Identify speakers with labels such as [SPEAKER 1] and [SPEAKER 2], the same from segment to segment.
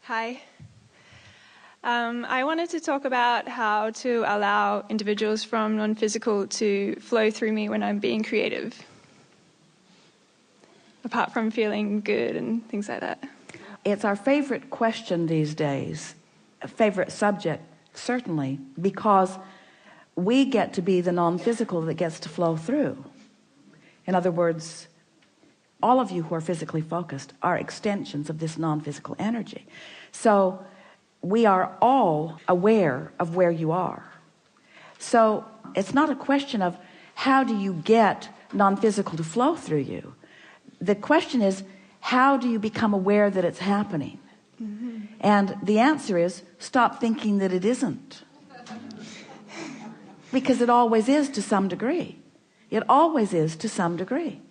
[SPEAKER 1] Hi. I wanted to talk about how to allow individuals from non-physical to flow through me when I'm being creative, apart from feeling good and things like that.
[SPEAKER 2] It's our favorite question these days, a favorite subject, certainly, because we get to be the non-physical that gets to flow through. In other words, all of you who are physically focused are extensions of this non-physical energy. So we are all aware of where you are. So it's not a question of how do you get non-physical to flow through you. The question is, how do you become aware that it's happening? Mm-hmm. And the answer is, stop thinking that it isn't. Because it always is to some degree. It always is to some degree.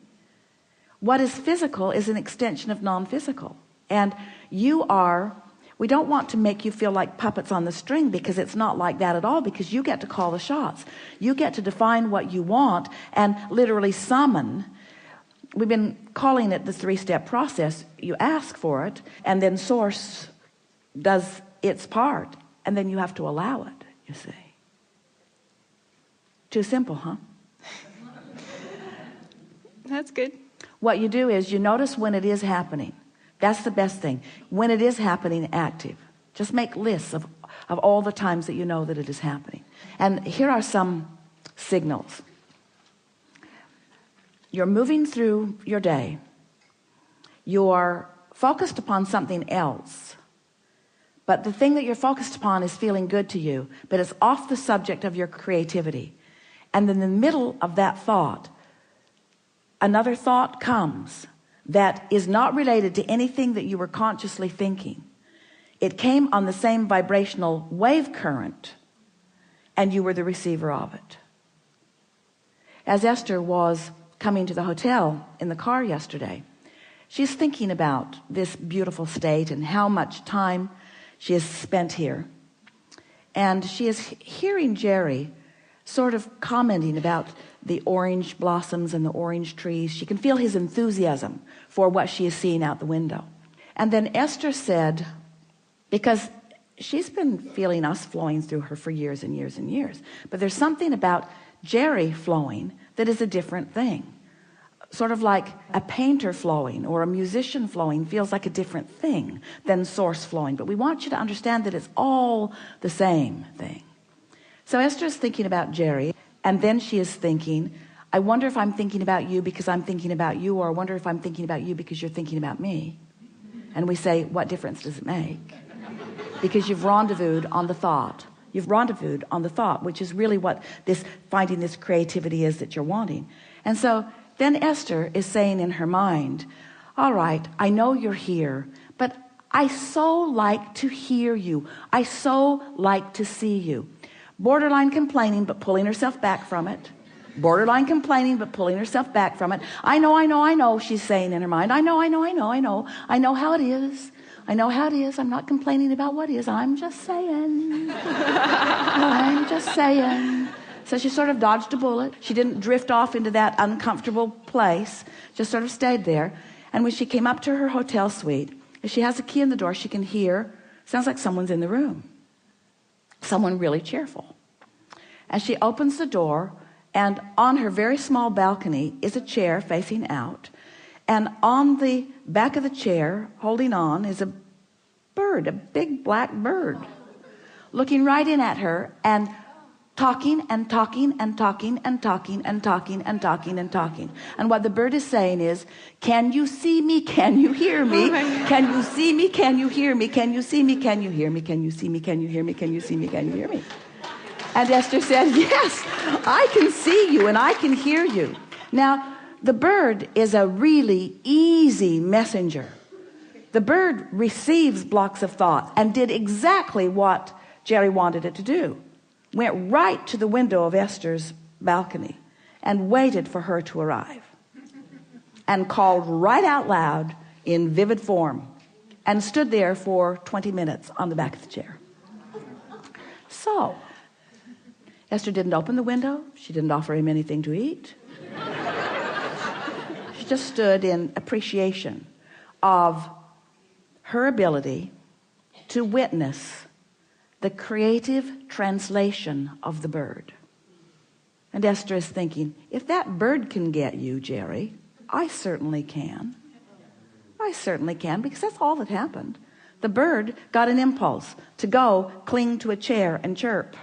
[SPEAKER 2] What is physical is an extension of non-physical. And we don't want to make you feel like puppets on the string, because it's not like that at all, because you get to call the shots. You get to define what you want and literally summon. We've been calling it the 3-step process. You ask for it, and then source does its part, and then you have to allow it, you see. Too simple, huh?
[SPEAKER 1] That's good.
[SPEAKER 2] What you do is you notice when it is happening. That's the best thing. When it is happening, active. Just make lists of all the times that you know that it is happening. And here are some signals. You're moving through your day. You're focused upon something else. But the thing that you're focused upon is feeling good to you, but it's off the subject of your creativity. And in the middle of that thought, another thought comes that is not related to anything that you were consciously thinking. It came on the same vibrational wave current, and you were the receiver of it. As Esther was coming to the hotel in the car yesterday, she's thinking about this beautiful state and how much time she has spent here. And she is hearing Jerry sort of commenting about the orange blossoms and the orange trees. She can feel his enthusiasm for what she is seeing out the window. And then Esther said, because she's been feeling us flowing through her for years and years and years, but there's something about Jerry flowing that is a different thing. Sort of like a painter flowing or a musician flowing feels like a different thing than source flowing. But we want you to understand that it's all the same thing. So Esther is thinking about Jerry, and then she is thinking, I wonder if I'm thinking about you because I'm thinking about you, or I wonder if I'm thinking about you because you're thinking about me. And we say, what difference does it make? Because you've rendezvoused on the thought. You've rendezvoused on the thought, which is really what this finding this creativity is that you're wanting. And so then Esther is saying in her mind, all right, I know you're here, but I so like to hear you. I so like to see you. Borderline complaining, but pulling herself back from it. Borderline complaining, but pulling herself back from it. I know, she's saying in her mind. I know how it is. I know how it is. I'm not complaining about what is. I'm just saying. I'm just saying. So she sort of dodged a bullet. She didn't drift off into that uncomfortable place, just sort of stayed there. And when she came up to her hotel suite, if she has a key in the door, she can hear, sounds like someone's in the room. Someone really cheerful. And she opens the door, and on her very small balcony is a chair facing out. And on the back of the chair, holding on, is a bird, a big black bird, looking right in at her and talking and talking and talking and talking and talking and talking and talking. And what the bird is saying is, can you see me? Can you hear me? Can you see me? Can you hear me? Can you see me? Can you hear me? Can you see me? Can you hear me? Can you see me? Can you hear me? And Esther said, yes, I can see you and I can hear you. Now, the bird is a really easy messenger. The bird receives blocks of thought and did exactly what Jerry wanted it to do. Went right to the window of Esther's balcony and waited for her to arrive, and called right out loud in vivid form, and stood there for 20 minutes on the back of the chair. So Esther didn't open the window. She didn't offer him anything to eat. She just stood in appreciation of her ability to witness the creative translation of the bird. And Esther is thinking, if that bird can get you, Jerry, I certainly can. I certainly can, because that's all that happened. The bird got an impulse to go cling to a chair and chirp.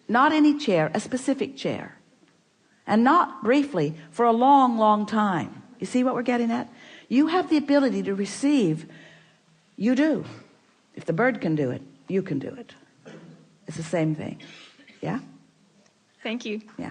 [SPEAKER 2] Not any chair, a specific chair. And not briefly, for a long, long time. You see what we're getting at? You have the ability to receive. You do. If the bird can do it, you can do it. It's the same thing. Yeah?
[SPEAKER 1] Thank you.
[SPEAKER 2] Yeah.